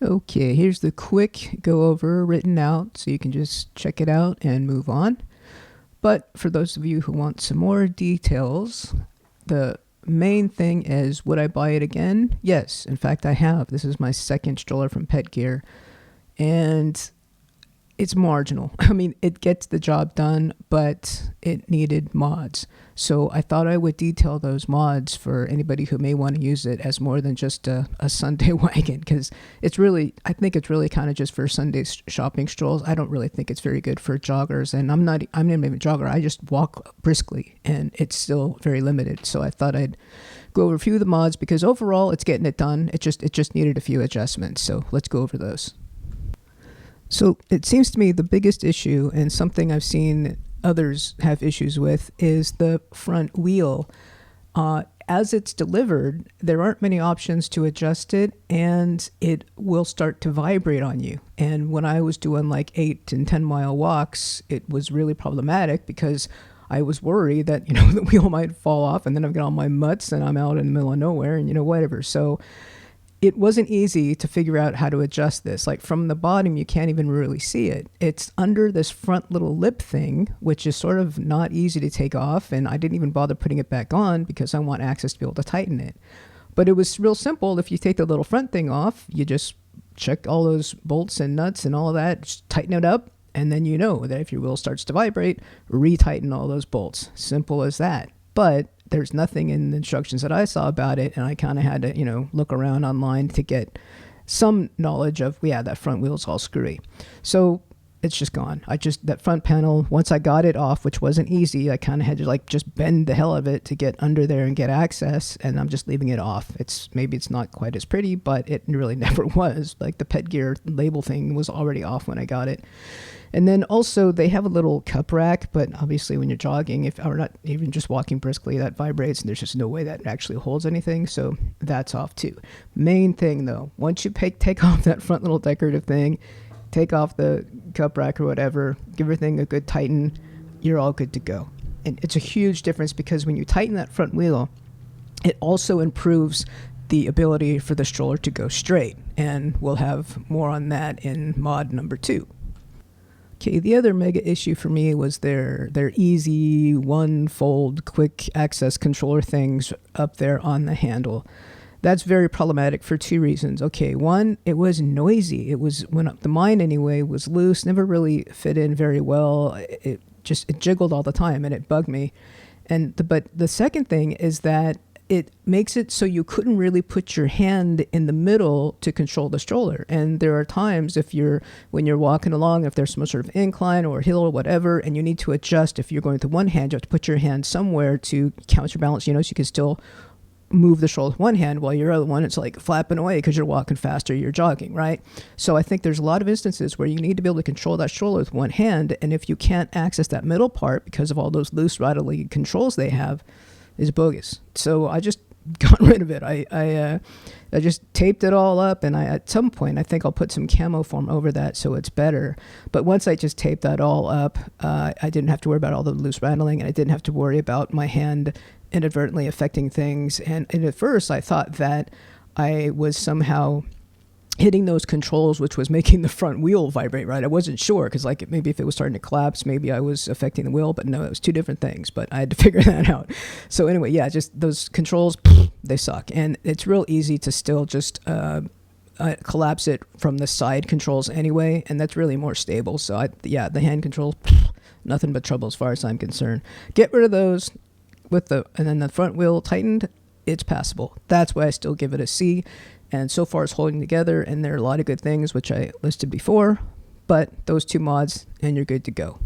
Okay, here's the quick go over written out so you can just check it out and move on. But for those of you who want some more details, the main thing is, would I buy it again? Yes, in fact I have. This is my second stroller from Pet Gear, and it's marginal. I mean, it gets the job done, but it needed mods. So I thought I would detail those mods for anybody who may want to use it as more than just a Sunday wagon, because I think it's really kind of just for Sunday shopping strolls. I don't really think it's very good for joggers, and I'm not even a jogger. I just walk briskly, and it's still very limited. So I thought I'd go over a few of the mods because overall it's getting it done. It just needed a few adjustments. So let's go over those. So it seems to me the biggest issue, and something I've seen others have issues with, is the front wheel. As it's delivered, there aren't many options to adjust it, and it will start to vibrate on you. And when I was doing like 8 and 10 mile walks, it was really problematic because I was worried that, the wheel might fall off, and then I've got all my mutts and I'm out in the middle of nowhere and, whatever. So it wasn't easy to figure out how to adjust this. Like from the bottom, you can't even really see it. It's under this front little lip thing, which is sort of not easy to take off. And I didn't even bother putting it back on because I want access to be able to tighten it. But it was real simple. If you take the little front thing off, you just check all those bolts and nuts and all of that, just tighten it up. And then you know that if your wheel starts to vibrate, retighten all those bolts. Simple as that. But there's nothing in the instructions that I saw about it, and I kind of had to, look around online to get some knowledge of, that front wheel's all screwy. So it's just gone. That front panel, once I got it off, which wasn't easy, I kind of had to just bend the hell of it to get under there and get access, and I'm just leaving it off. Maybe it's not quite as pretty, but it really never was. Like the Pet Gear label thing was already off when I got it. And then also they have a little cup rack, but obviously when you're jogging, or not even just walking briskly, that vibrates and there's just no way that actually holds anything. So that's off too. Main thing though, once you take off that front little decorative thing, take off the cup rack or whatever, give everything a good tighten, you're all good to go. And it's a huge difference because when you tighten that front wheel, it also improves the ability for the stroller to go straight. And we'll have more on that in mod number 2. Okay, the other mega issue for me was their easy one-fold quick access controller things up there on the handle. That's very problematic for 2 reasons. Okay, one, it was noisy. It was, mine anyway, was loose, never really fit in very well. It jiggled all the time and it bugged me. But the second thing is that it makes it so you couldn't really put your hand in the middle to control the stroller. And there are times when you're walking along, if there's some sort of incline or hill or whatever, and you need to adjust, if you're going with one hand, you have to put your hand somewhere to counterbalance, so you can still move the stroller with one hand while your other one, it's like flapping away because you're walking faster, you're jogging, right? So I think there's a lot of instances where you need to be able to control that stroller with one hand. And if you can't access that middle part because of all those loose, rattly controls they have, is bogus. So I just got rid of it. I just taped it all up, and at some point I think I'll put some camo foam over that so it's better. But once I just taped that all up, I didn't have to worry about all the loose rattling, and I didn't have to worry about my hand inadvertently affecting things. And at first I thought that I was somehow hitting those controls, which was making the front wheel vibrate, right? I wasn't sure because maybe if it was starting to collapse, maybe I was affecting the wheel, but no, it was 2 different things, but I had to figure that out. So anyway, just those controls, they suck. And it's real easy to still just collapse it from the side controls anyway, and that's really more stable. So the hand controls, nothing but trouble as far as I'm concerned. Get rid of those and then the front wheel tightened, it's passable. That's why I still give it a C. And so far it's holding together, and there are a lot of good things which I listed before, but those 2 mods and you're good to go.